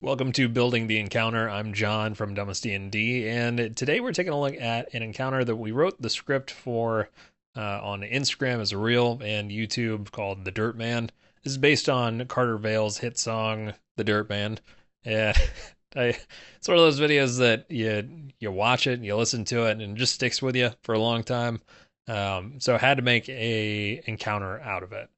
Welcome to Building the Encounter. I'm John from Dumbest DnD, and today we're taking a look at an encounter that we wrote the script for on Instagram as a reel and YouTube called The Dirt Man. This is based on Carterville's hit song The Dirt Man. And it's one of those videos that you watch it and you listen to it and it just sticks with you for a long time. So I had to make a encounter out of it.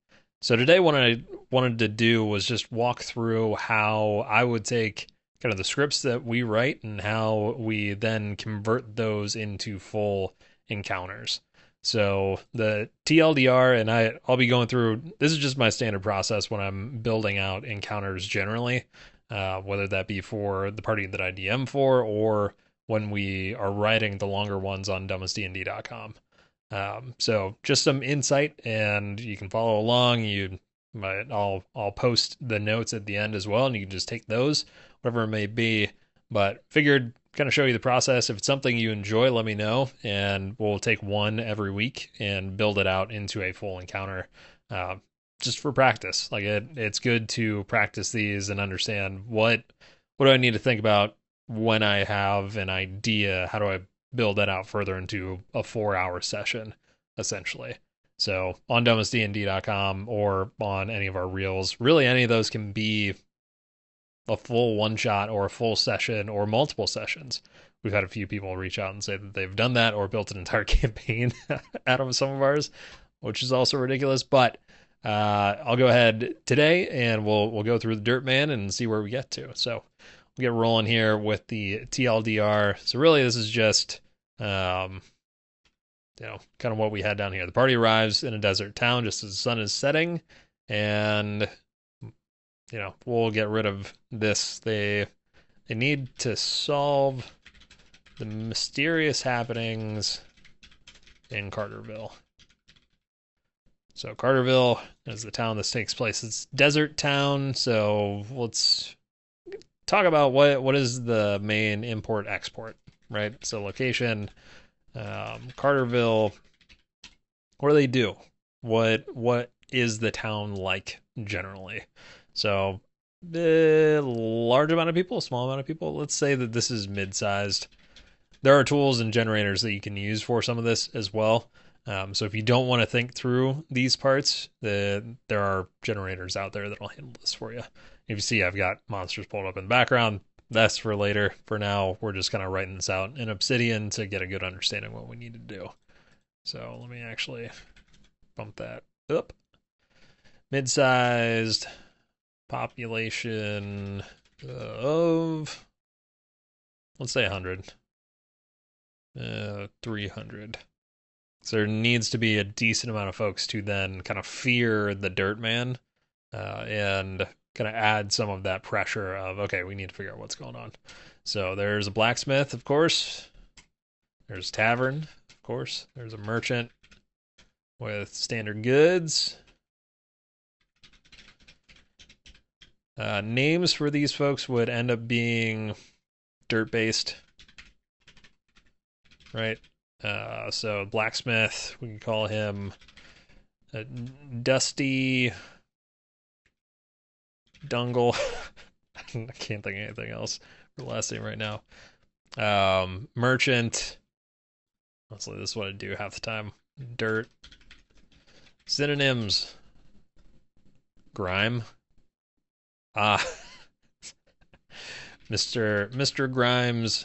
So today, what I wanted to do was just walk through how I would take kind of the scripts that we write and how we then convert those into full encounters. So the TLDR, and I'll be going through, this is just my standard process when I'm building out encounters generally, whether that be for the party that I DM for or when we are writing the longer ones on dumbestdnd.com. So just some insight, and you can follow along. I'll post the notes at the end as well, and you can just take those, whatever it may be. But figured kind of show you the process. If it's something you enjoy, let me know, and we'll take one every week and build it out into a full encounter, uh, just for practice. Like it's good to practice these and understand what do I need to think about when I have an idea. How do I build that out further into a 4 hour session, essentially. So on dumbestdnd.com or on any of our reels, really any of those can be a full one shot or a full session or multiple sessions. We've had a few people reach out and say that they've done that or built an entire campaign out of some of ours, which is also ridiculous. But I'll go ahead today and we'll go through the Dirt Man and see where we get to. So we'll get rolling here with the TLDR. So really, this is just kind of what we had down here. The party arrives in a desert town just as the sun is setting, and we'll get rid of this. They need to solve the mysterious happenings in Carterville. So Carterville is the town this takes place. It's desert town, so let's talk about what is the main import export, right? So location, Carterville. What do they do? What is the town like generally? So the large amount of people, small amount of people. Let's say that this is mid-sized. There are tools and generators that you can use for some of this as well. So if you don't want to think through these parts, there are generators out there that'll handle this for you. If you see, I've got monsters pulled up in the background. That's for later. For now, we're just kind of writing this out in Obsidian to get a good understanding of what we need to do. So let me actually bump that up. Mid-sized population of, let's say 100. 300. So there needs to be a decent amount of folks to then kind of fear the Dirt Man, and kind of add some of that pressure of, okay, we need to figure out what's going on. So there's a blacksmith, of course. There's a tavern, of course. There's a merchant with standard goods. Names for these folks would end up being dirt-based, right? So blacksmith, we can call him Dusty Dungle. I can't think of anything else for the last name right now. Merchant. Honestly, this is what I do half the time. Dirt. Synonyms. Grime. Ah. Mr. Grimes.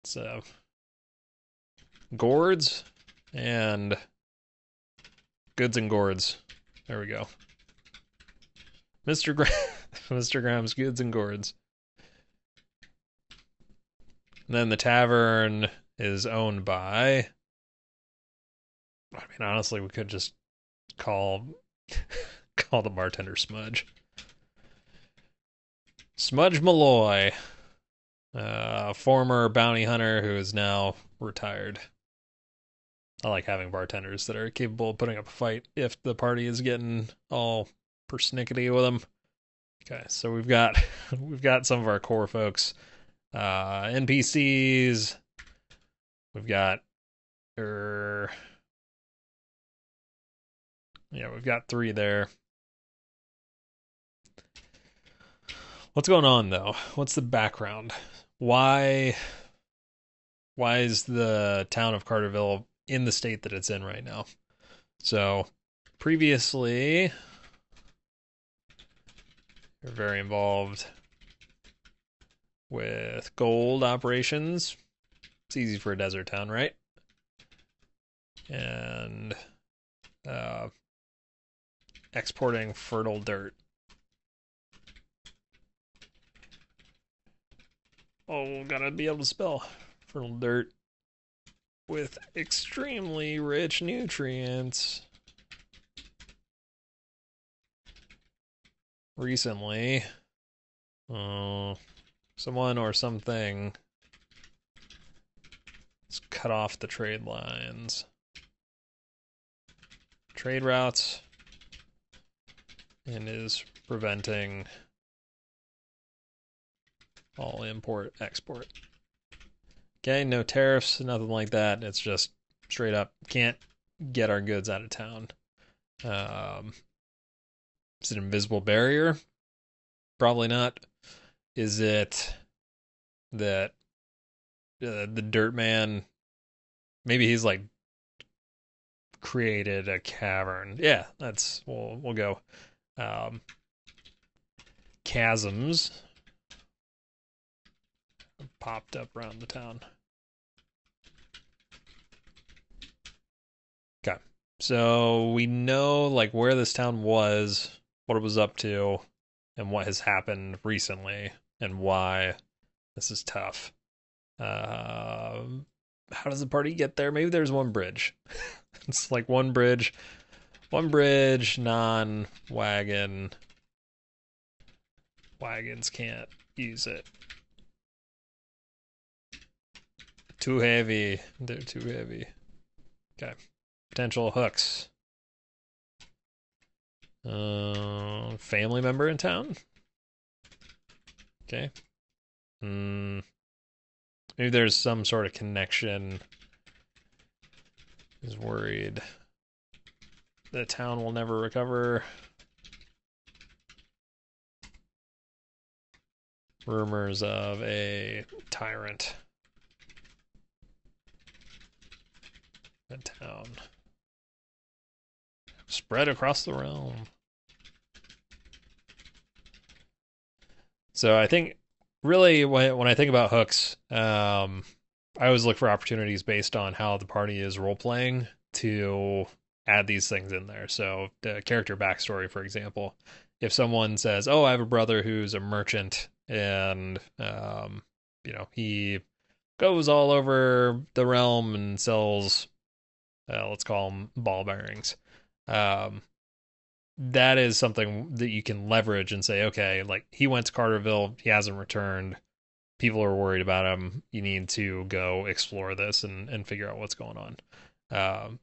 So gourds and goods and gourds. There we go. Mr. Grimes, goods and gourds. And then the tavern is owned by, I mean, honestly, we could just call the bartender Smudge. Smudge Malloy, former bounty hunter who is now retired. I like having bartenders that are capable of putting up a fight if the party is getting all persnickety with them. Okay, so we've got some of our core folks, NPCs. We've got we've got 3 there. What's going on though? What's the background? Why why is the town of Carterville in the state that it's in right now? So previously, you're very involved with gold operations. It's easy for a desert town, right? And uh, exporting fertile dirt. Oh, gotta be able to spell fertile dirt with extremely rich nutrients. Recently, someone or something has cut off the trade lines, trade routes, and is preventing all import export. Okay, no tariffs, nothing like that. It's just straight up can't get our goods out of town. Is it an invisible barrier? Probably not. Is it that the dirt man, maybe he's like created a cavern? Yeah, that's we'll go. Chasms popped up around the town. Okay. So we know like where this town was, what it was up to, and what has happened recently, and why this is tough. How does the party get there? Maybe there's one bridge. It's like one bridge, non-wagon. Wagons can't use it. Too heavy. They're too heavy. Okay. Potential hooks. Family member in town? Okay. Maybe there's some sort of connection. He's worried the town will never recover. Rumors of a tyrant in town. Spread across the realm. So I think really when I think about hooks, I always look for opportunities based on how the party is role playing to add these things in there. So the character backstory, for example, if someone says, "Oh, I have a brother who's a merchant, and he goes all over the realm and sells, let's call them ball bearings." That is something that you can leverage and say, okay, like he went to Carterville, he hasn't returned. People are worried about him. You need to go explore this and figure out what's going on.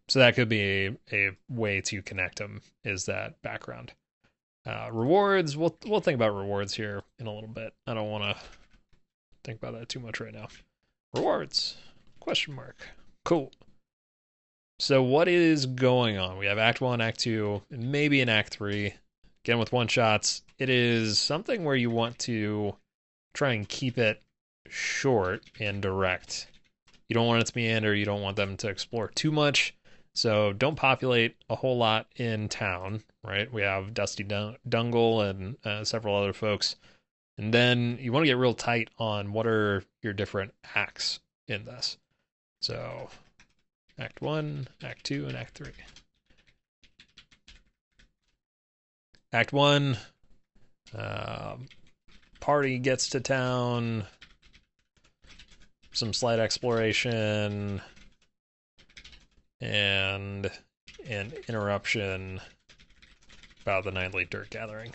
So that could be a way to connect them, is that background. Rewards, we'll think about rewards here in a little bit. I don't want to think about that too much right now. Rewards, question mark. Cool. So what is going on? We have Act 1, Act 2, and maybe an Act 3. Again, with one-shots, it is something where you want to try and keep it short and direct. You don't want it to meander. You don't want them to explore too much. So don't populate a whole lot in town, right? We have Dusty Dungle and several other folks. And then you want to get real tight on what are your different acts in this. So Act 1, Act 2, and Act 3. Act 1, party gets to town, some slight exploration, and an interruption about the nightly dirt gathering.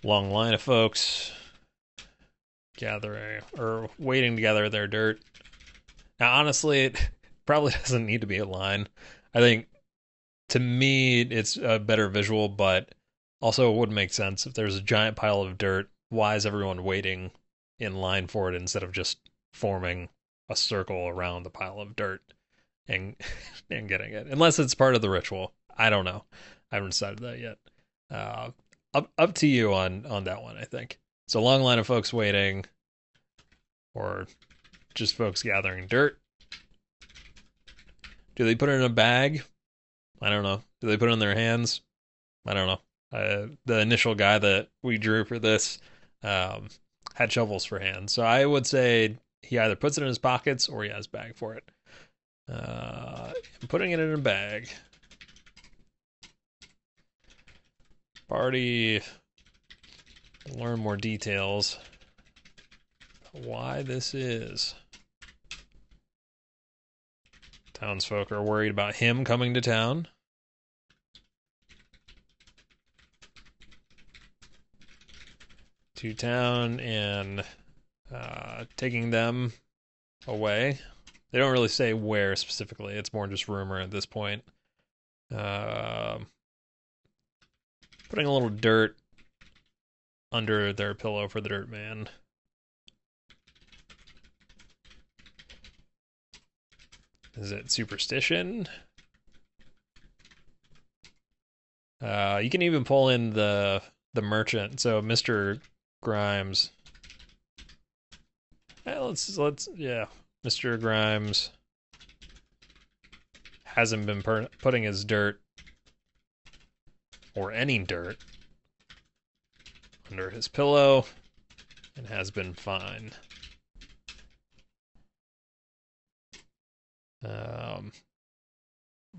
Long line of folks gathering or waiting to gather their dirt. Now, honestly, it probably doesn't need to be a line. I think to me, it's a better visual, but also it would make sense if there's a giant pile of dirt. Why is everyone waiting in line for it instead of just forming a circle around the pile of dirt and getting it? Unless it's part of the ritual. I don't know. I haven't decided that yet. Uh, up to you on that one, I think. So long line of folks waiting, or just folks gathering dirt. Do they put it in a bag? I don't know. Do they put it in their hands? I don't know. The initial guy that we drew for this um, had shovels for hands, so I would say he either puts it in his pockets or he has a bag for it. Putting it in a bag. Party. Learn more details. Why this is. Townsfolk are worried about him coming to town. To town and taking them away. They don't really say where specifically. It's more just rumor at this point. Putting a little dirt under their pillow for the dirt man. Is it superstition? You can even pull in the merchant. So Mr. Grimes. Let's yeah. Mr. Grimes hasn't been putting his dirt or any dirt under his pillow and has been fine.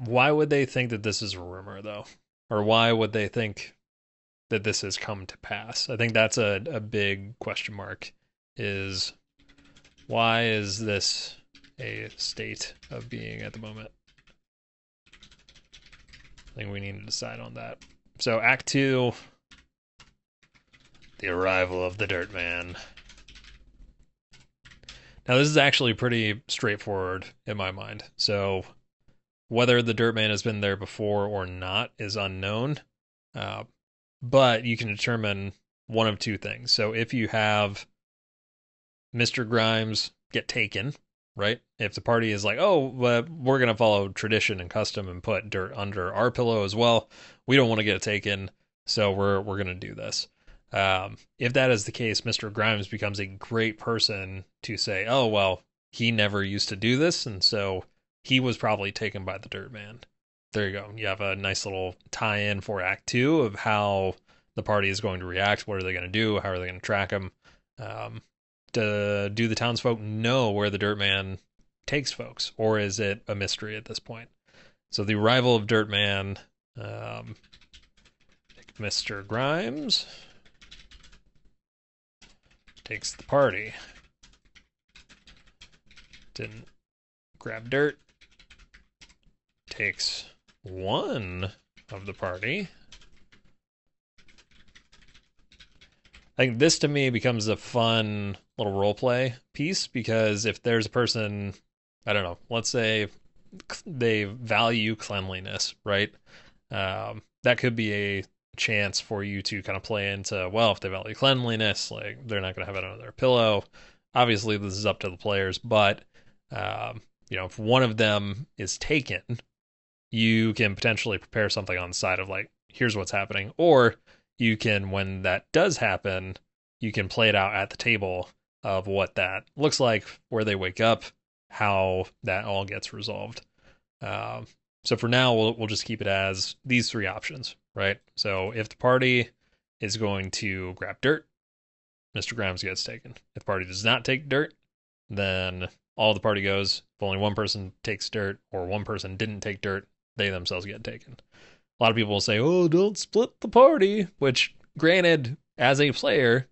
Why would they think that this is a rumor, though? Or why would they think that this has come to pass? I think that's a big question mark. Is why is this a state of being at the moment? I think we need to decide on that. So Act 2, the arrival of the Dirt Man. Now this is actually pretty straightforward in my mind. So whether the Dirt Man has been there before or not is unknown. But you can determine one of two things. So if you have Mr. Grimes get taken, right? If the party is like, oh, we're going to follow tradition and custom and put dirt under our pillow as well, we don't want to get it taken, so we're going to do this. If that is the case, Mr. Grimes becomes a great person to say, oh, well, he never used to do this, and so he was probably taken by the Dirt Man. There you go. You have a nice little tie-in for Act 2 of how the party is going to react. What are they going to do? How are they going to track him? Do the townsfolk know where the Dirt Man takes folks, or is it a mystery at this point? So the arrival of Dirt Man, Mr. Grimes takes the party. Didn't grab dirt. Takes one of the party. I think this to me becomes a fun little role play piece, because if there's a person, I don't know, let's say they value cleanliness, right? That could be a chance for you to kind of play into, well, if they value cleanliness, like they're not going to have it under their pillow. Obviously, this is up to the players, but if one of them is taken, you can potentially prepare something on the side of like, here's what's happening. Or you can, when that does happen, you can play it out at the table of what that looks like, where they wake up, how that all gets resolved. So for now, we'll just keep it as these three options, right? So if the party is going to grab dirt, Mr. Grimes gets taken. If the party does not take dirt, then all the party goes. If only one person takes dirt or one person didn't take dirt, they themselves get taken. A lot of people will say, oh, don't split the party, which, granted, as a player,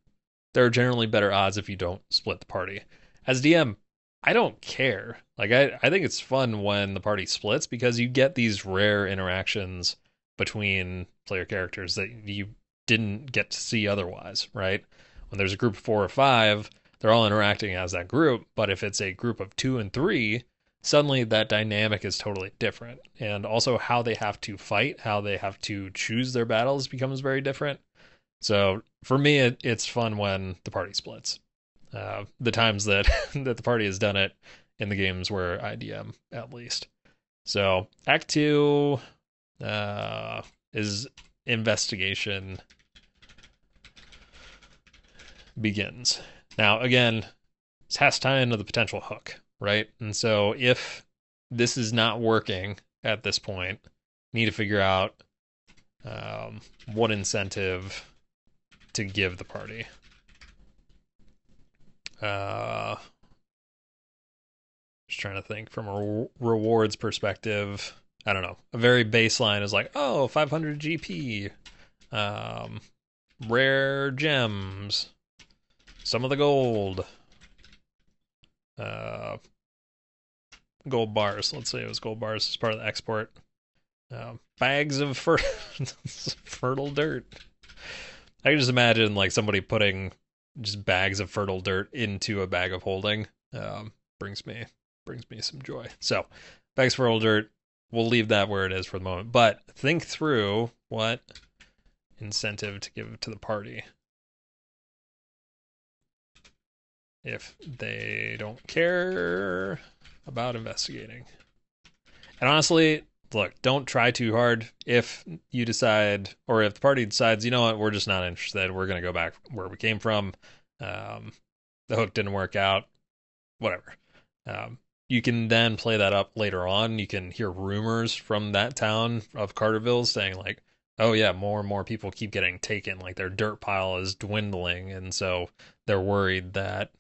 there are generally better odds if you don't split the party. As DM, I don't care. Like, I think it's fun when the party splits, because you get these rare interactions between player characters that you didn't get to see otherwise, right? When there's a group of 4 or 5, they're all interacting as that group, but if it's a group of 2 and 3, suddenly that dynamic is totally different. And also how they have to fight, how they have to choose their battles becomes very different. So for me, it's fun when the party splits. The times that that the party has done it in the games where I DM, at least. So Act 2 is investigation begins. Now, again, this has to tie into the potential hook, right? And so if this is not working at this point, need to figure out what incentive to give the party. Just trying to think from a rewards perspective. I don't know. A very baseline is like, oh, 500 GP, rare gems, some of the gold, gold bars. Let's say it was gold bars as part of the export. Bags of fertile dirt. I can just imagine like somebody putting just bags of fertile dirt into a bag of holding. Brings me some joy. So, bags of fertile dirt. We'll leave that where it is for the moment. But think through what incentive to give to the party if they don't care about investigating. And honestly, look, don't try too hard. If you decide, or if the party decides, you know what, we're just not interested, we're going to go back where we came from, the hook didn't work out, whatever. You can then play that up later on. You can hear rumors from that town of Carterville saying like, oh yeah, more and more people keep getting taken, like their dirt pile is dwindling, and so they're worried that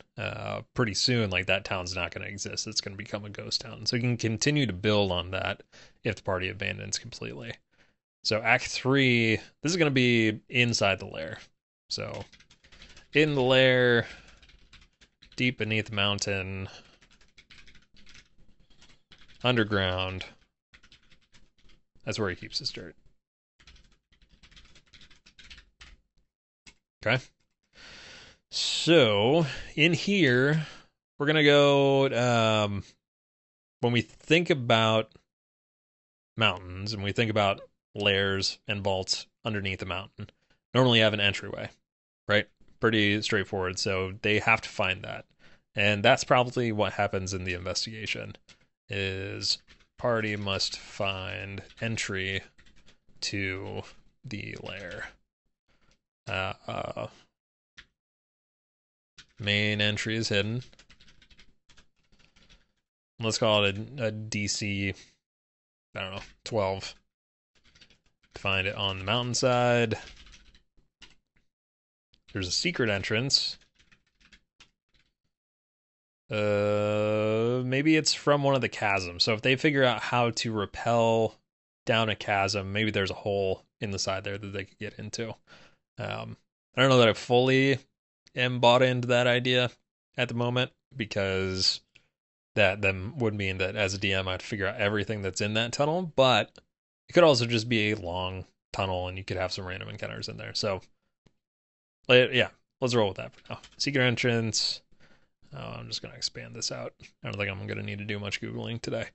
pretty soon like that town's not going to exist. It's going to become a ghost town. So you can continue to build on that if the party abandons completely. So Act 3, this is going to be inside the lair. So in the lair, deep beneath the mountain, underground, that's where he keeps his dirt. Okay. So in here, we're going to go, when we think about mountains and we think about lairs and vaults underneath a mountain, normally you have an entryway, right? Pretty straightforward. So they have to find that. And that's probably what happens in the investigation is party must find entry to the lair. Main entry is hidden. Let's call it a DC, I don't know, 12. Find it on the mountainside. There's a secret entrance. Maybe it's from one of the chasms. So if they figure out how to rappel down a chasm, maybe there's a hole in the side there that they could get into. I don't know that I fully am bought into that idea at the moment, because that then would mean that as a DM I'd figure out everything that's in that tunnel, but it could also just be a long tunnel and you could have some random encounters in there. So yeah, let's roll with that for now. Secret entrance. I'm just going to expand this out. I don't think I'm going to need to do much Googling today.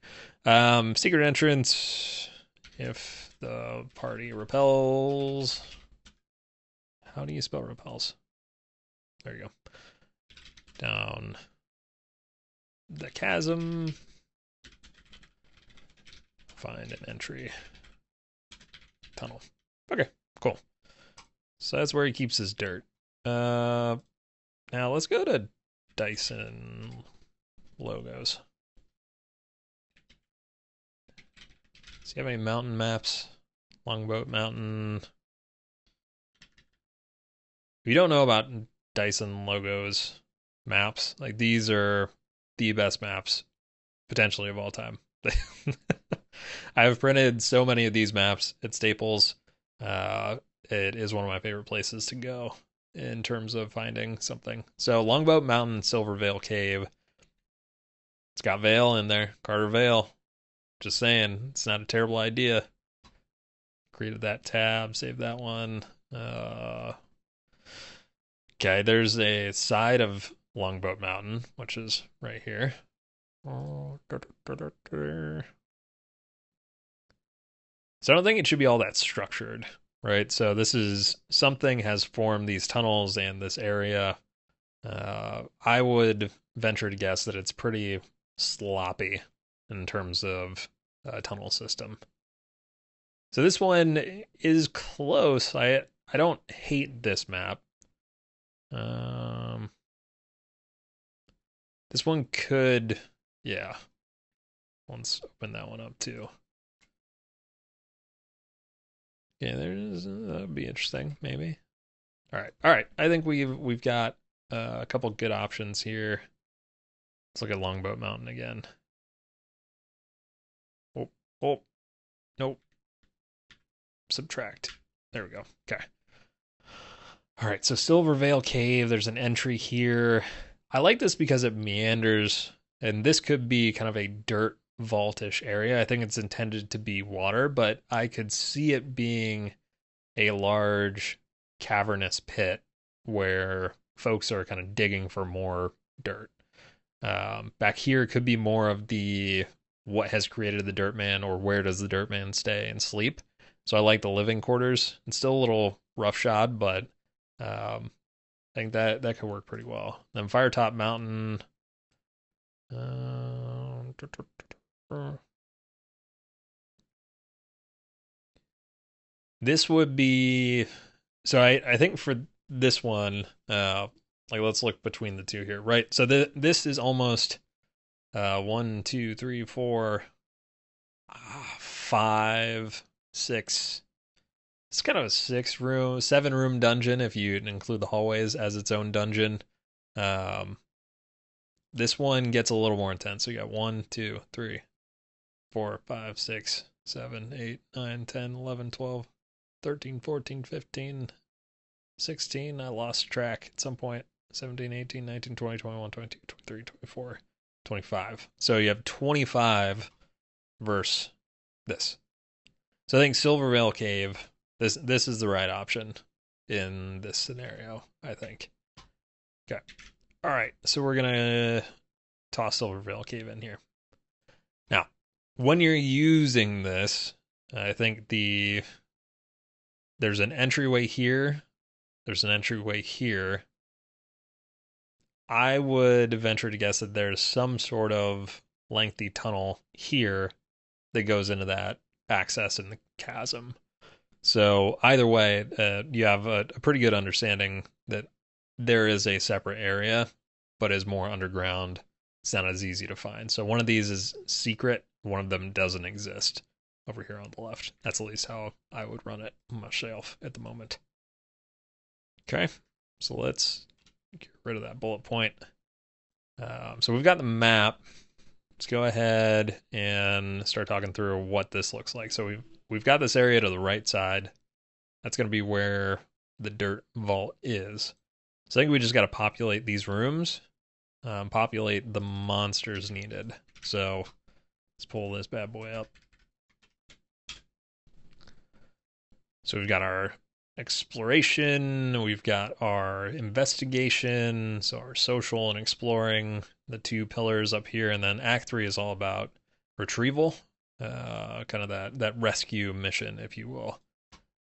Secret entrance. If the party repels. How do you spell repels? There you go. Down the chasm. Find an entry. Tunnel. Okay, cool. So that's where he keeps his dirt. Now let's go to Dyson logos. Does he have any mountain maps? Longboat Mountain. If you don't know about Dyson logos maps, like these are the best maps potentially of all time. I've printed so many of these maps at Staples. It is one of my favorite places to go in terms of finding something. So Longboat Mountain, Silver Vale Cave. It's got Vale in there. Carterville. Just saying, it's not a terrible idea. Created that tab, save that one. Okay, there's a side of Longboat Mountain, which is right here. So I don't think it should be all that structured, right? So this is something has formed these tunnels and this area. I would venture to guess that it's pretty sloppy in terms of tunnel system. So this one is close. I don't hate this map. Um, this one could, yeah. Let's open that one up too. Yeah, there's that'd be interesting, maybe. All right. I think we've got a couple good options here. Let's look at Longboat Mountain again. Oh, oh, nope. Subtract. There we go. Okay. All right, so Silvervale Cave, there's an entry here. I like this because it meanders, and this could be kind of a dirt vaultish area. I think it's intended to be water, but I could see it being a large cavernous pit where folks are kind of digging for more dirt. Back here could be more of the what has created the dirt man, or where does the dirt man stay and sleep. So I like the living quarters. It's still a little roughshod, but I think that could work pretty well. Then Firetop Mountain. This would be so. I think for this one, like let's look between the two here, right? So this is almost one, two, three, four, five, six. It's kind of a 6-room, 7-room dungeon if you include the hallways as its own dungeon. Um, this one gets a little more intense. So you got 1, 2, 3, 4, 5, 6, 7, 8, 9, 10, 11, 12, 13, 14, 15, 16. I lost track at some point. 17, 18, 19, 20, 21, 22, 23, 24, 25. So you have 25 versus this. So I think Silvervale Cave, this is the right option in this scenario, I think. Okay. All right. So we're going to toss Silvervale Cave in here. Now, when you're using this, I think there's an entryway here. There's an entryway here. I would venture to guess that there's some sort of lengthy tunnel here that goes into that access in the chasm. So either way, you have a pretty good understanding that there is a separate area, but is more underground. It's not as easy to find. So one of these is secret. One of them doesn't exist over here on the left. That's at least how I would run it myself at the moment. Okay, so let's get rid of that bullet point. So we've got the map. Let's go ahead and start talking through what this looks like. So we've got this area to the right side. That's going to be where the dirt vault is. So I think we just got to populate these rooms, populate the monsters needed. So let's pull this bad boy up. So we've got our exploration, we've got our investigation, so our social and exploring, the two pillars up here, and then Act 3 is all about retrieval, kind of that rescue mission, if you will.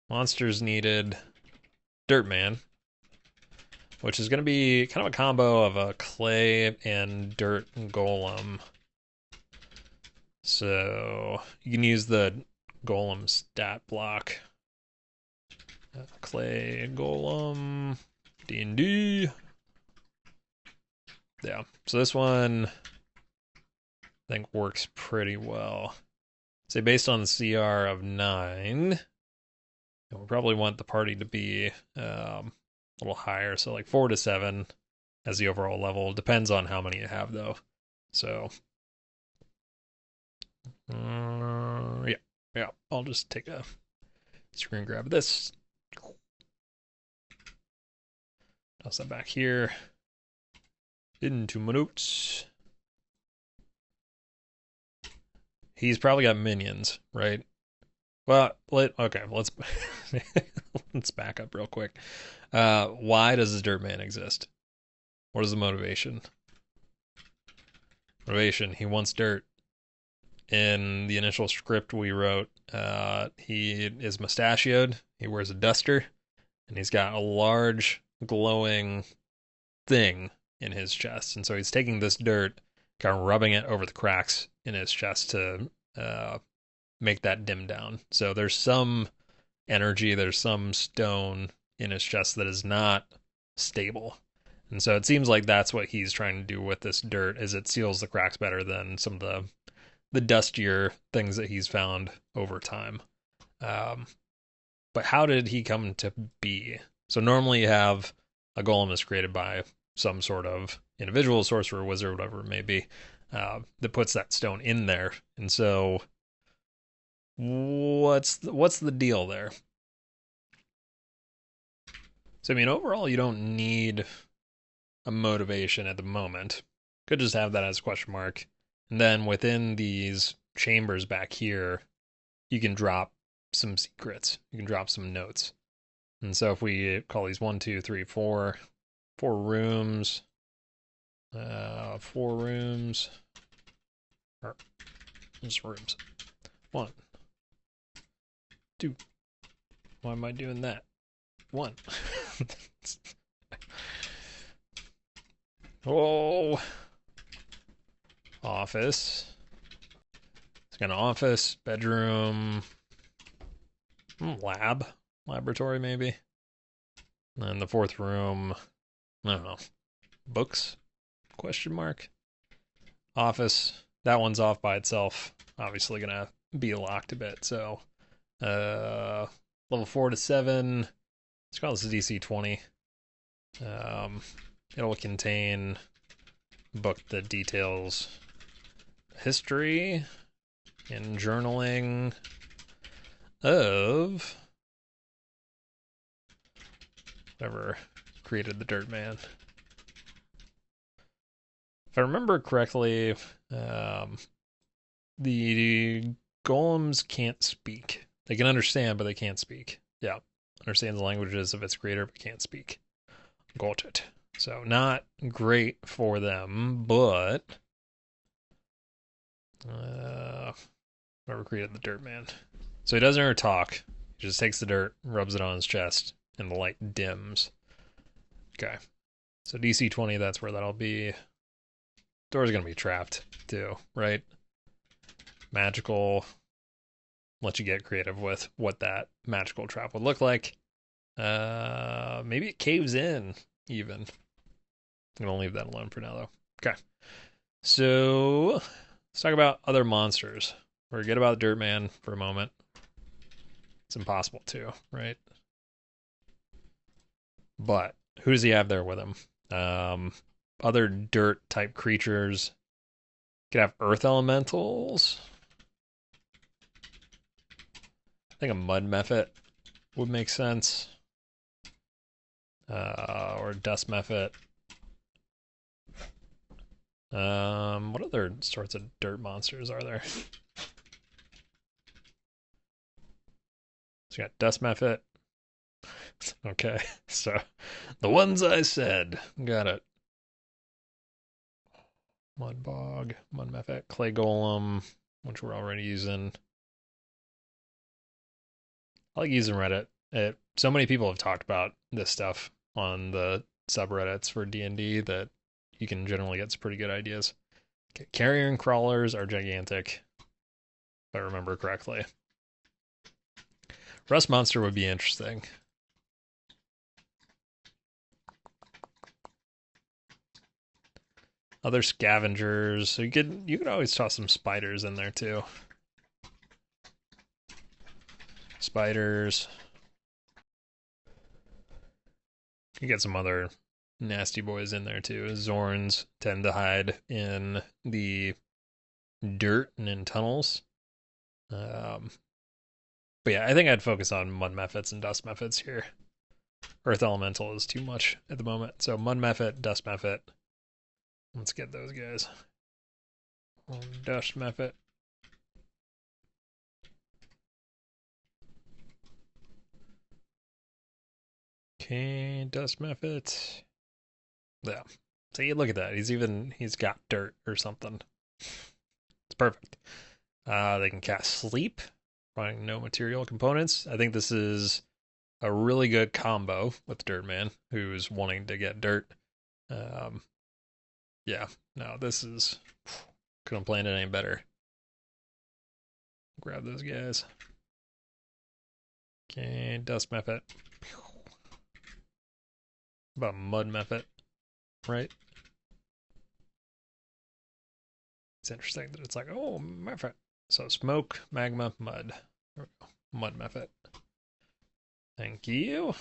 Monsters needed, Dirt Man, which is going to be kind of a combo of a clay and dirt golem. So you can use the golem stat block. Clay golem, DnD. Yeah, so this one I think works pretty well. Say based on the CR of 9, we probably want the party to be a little higher, so like 4 to 7 as the overall level. Depends on how many you have though. So yeah, I'll just take a screen grab of this. Toss that back here into my notes. He's probably got minions, right? Well, let's let's back up real quick. Why does the Dirt Man exist? What is the motivation? Motivation, he wants dirt. In the initial script we wrote, he is mustachioed, he wears a duster, and he's got a large glowing thing in his chest. And so he's taking this dirt, kind of rubbing it over the cracks in his chest to make that dim down. So there's some energy, there's some stone in his chest that is not stable. And so it seems like that's what he's trying to do with this dirt is it seals the cracks better than some of the dustier things that he's found over time. Um, but how did he come to be? So normally you have a golem is created by some sort of individual, sorcerer, wizard, whatever it may be, that puts that stone in there. And so what's the deal there? So I mean, overall, you don't need a motivation at the moment. Could just have that as a question mark. And then within these chambers back here, you can drop some secrets. You can drop some notes. And so if we call these 1, 2, 3, 4, 4 rooms, 4 rooms, or just rooms. 1, 2. Why am I doing that? 1. Oh, office. It's got an office, bedroom, laboratory maybe. And then the 4th room, I don't know, books? Question mark. Office. That one's off by itself. Obviously gonna be locked a bit. So, level 4 to 7. Let's call this a DC 20. It'll contain book that details history and journaling of whoever created the Dirt Man. If I remember correctly, the golems can't speak. They can understand, but they can't speak. Yeah, understands the languages of its creator, but can't speak. Got it. So not great for them, but whoever created the Dirt Man. So he doesn't ever talk. He just takes the dirt, rubs it on his chest, and the light dims. Okay. So DC 20, that's where that'll be. Door's gonna be trapped too, right? Magical. Let you get creative with what that magical trap would look like. Maybe it caves in even. I'm gonna leave that alone for now though. Okay. So let's talk about other monsters. Forget about Dirt Man for a moment. It's impossible to, right? But who does he have there with him? Other dirt type creatures. Could have earth elementals. I think a mud mephit would make sense. Or dust mephit. What other sorts of dirt monsters are there? So you got dust mephit. Okay, so the ones I said. Got it. Mud bog, mud mephit, clay golem, which we're already using. I like using Reddit. So many people have talked about this stuff on the subreddits for D&D that you can generally get some pretty good ideas. Okay, carrion crawlers are gigantic, if I remember correctly. Rust monster would be interesting. Other scavengers. So you could always toss some spiders in there too. Spiders. You get some other nasty boys in there too. Zorns tend to hide in the dirt and in tunnels. But yeah, I think I'd focus on mud mephits and dust mephits here. Earth elemental is too much at the moment. So mud mephit, dust mephit. Let's get those guys. Dust mephit. Okay, dust mephit. Yeah. See, look at that. He's got dirt or something. It's perfect. They can cast sleep, finding no material components. I think this is a really good combo with Dirt Man, who's wanting to get dirt. Yeah, no, this is couldn't plan it any better. Grab those guys. Okay, dust method. About mud method, right? It's interesting that it's like, oh, method. So smoke, magma, mud. Mud method. Thank you.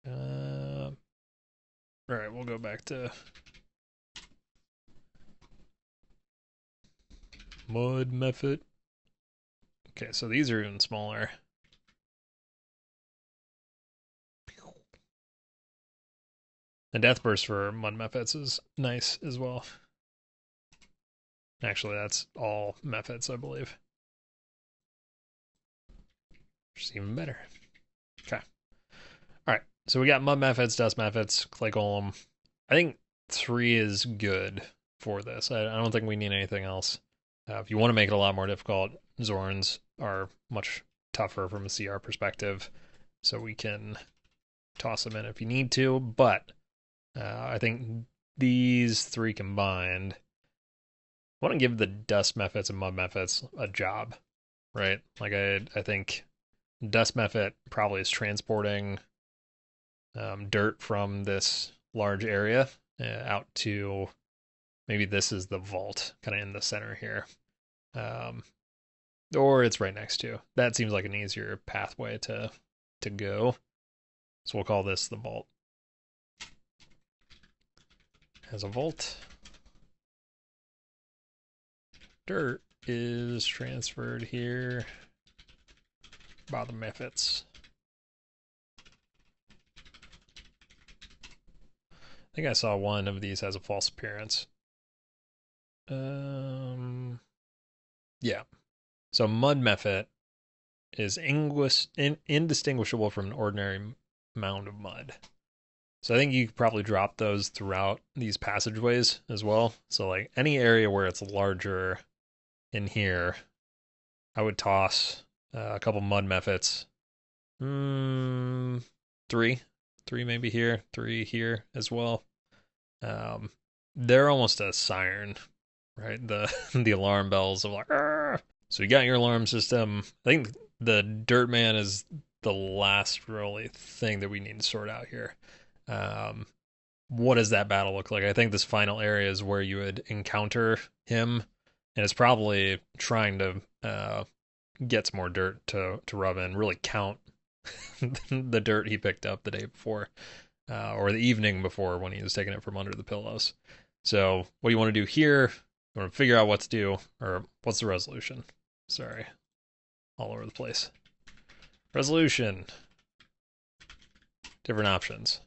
All right, we'll go back to mud method. Okay, so these are even smaller. The death burst for mud methods is nice as well. Actually, that's all methods, I believe. Which is even better. Okay. All right. So we got mud methods, dust methods, clay golem. I think 3 is good for this. I don't think we need anything else. If you want to make it a lot more difficult, Zorns are much tougher from a CR perspective, so we can toss them in if you need to. But I think these 3 combined, I want to give the dust methods and mud methods a job, right? Like I think dust method probably is transporting dirt from this large area out to maybe this is the vault, kind of in the center here, or it's right next to. That seems like an easier pathway to go. So we'll call this the vault. As a vault, dirt is transferred here by the methods. I think I saw one of these has a false appearance. Yeah. So mud method is indistinguishable from an ordinary mound of mud. So I think you could probably drop those throughout these passageways as well. So like any area where it's larger in here, I would toss a couple mud methods. 3 maybe here, 3 here as well. They're almost a siren, right? The the alarm bells of like, argh! So you got your alarm system. I think the Dirt Man is the last really thing that we need to sort out here. What does that battle look like? I think this final area is where you would encounter him, and it's probably trying to get some more dirt to rub in, really count the dirt he picked up the day before, or the evening before when he was taking it from under the pillows. So what you want to do here, you want to figure out what to do, or what's the resolution? Sorry, all over the place. Resolution. Different options.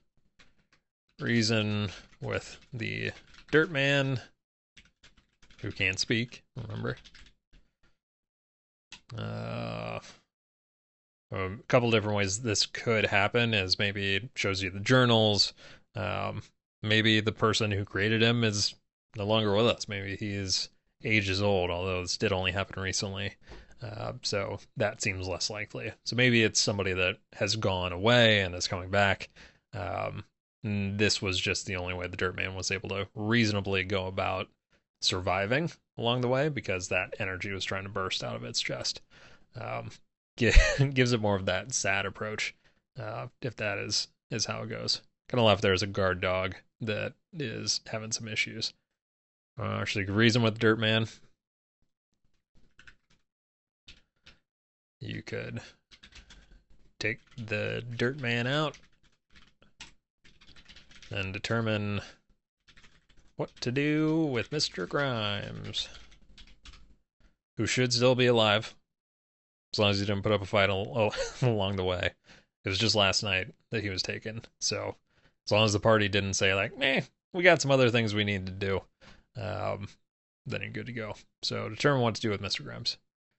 Reason with the Dirt Man, who can't speak, remember. A couple different ways this could happen is maybe it shows you the journals. Maybe the person who created him is no longer with us. Maybe his age is old, although this did only happen recently. So that seems less likely. So maybe it's somebody that has gone away and is coming back. This was just the only way the Dirt Man was able to reasonably go about surviving along the way, because that energy was trying to burst out of its chest. Gives it more of that sad approach, if that is how it goes. Kind of left there as a guard dog that is having some issues. Actually, reason with the Dirt Man. You could take the Dirt Man out and determine what to do with Mr. Grimes, who should still be alive, as long as he didn't put up a fight along the way. It was just last night that he was taken, so as long as the party didn't say like, "Meh, we got some other things we need to do," then you're good to go. So determine what to do with Mr. Grimes.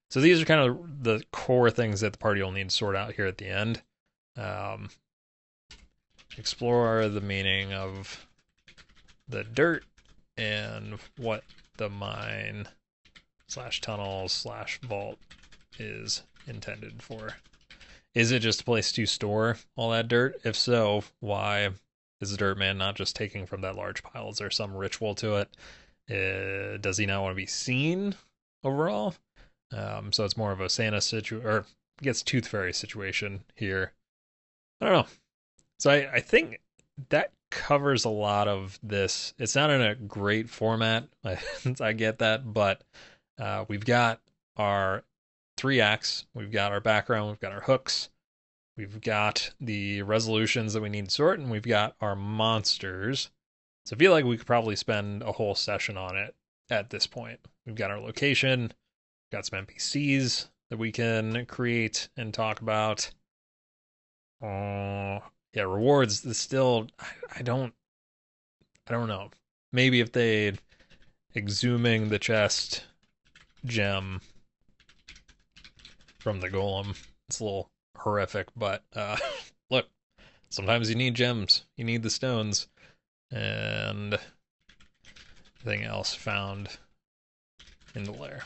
So these are kind of the core things that the party will need to sort out here at the end. Explore the meaning of the dirt and what the mine / tunnel / vault is intended for. Is it just a place to store all that dirt? If so, why is the Dirt Man not just taking from that large pile? Is there some ritual to it? Does he not want to be seen overall? So it's more of a Santa situation, or I guess Tooth Fairy situation here. I don't know. So I think that covers a lot of this. It's not in a great format. I get that, but we've got our three acts. We've got our background. We've got our hooks. We've got the resolutions that we need to sort, and we've got our monsters. So I feel like we could probably spend a whole session on it at this point. We've got our location. We've got some NPCs that we can create and talk about. Yeah, rewards. Still, I don't know. Maybe if they exhuming the chest gem from the golem, it's a little horrific. But look, sometimes you need gems. You need the stones, and anything else found in the lair.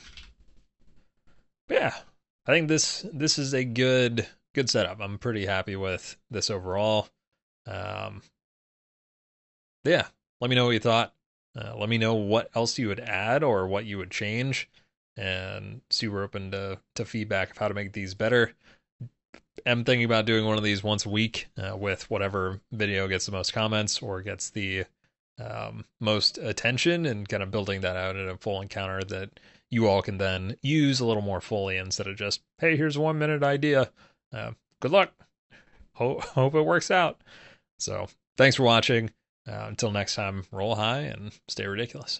But yeah, I think this is a good setup. I'm pretty happy with this overall. Yeah, let me know what you thought. Let me know what else you would add or what you would change, and super open to feedback of how to make these better. I'm thinking about doing one of these once a week with whatever video gets the most comments or gets the most attention, and kind of building that out in a full encounter that you all can then use a little more fully instead of just, hey, here's a 1 minute idea. Good luck. Hope it works out. So thanks for watching. Until next time, roll high and stay ridiculous.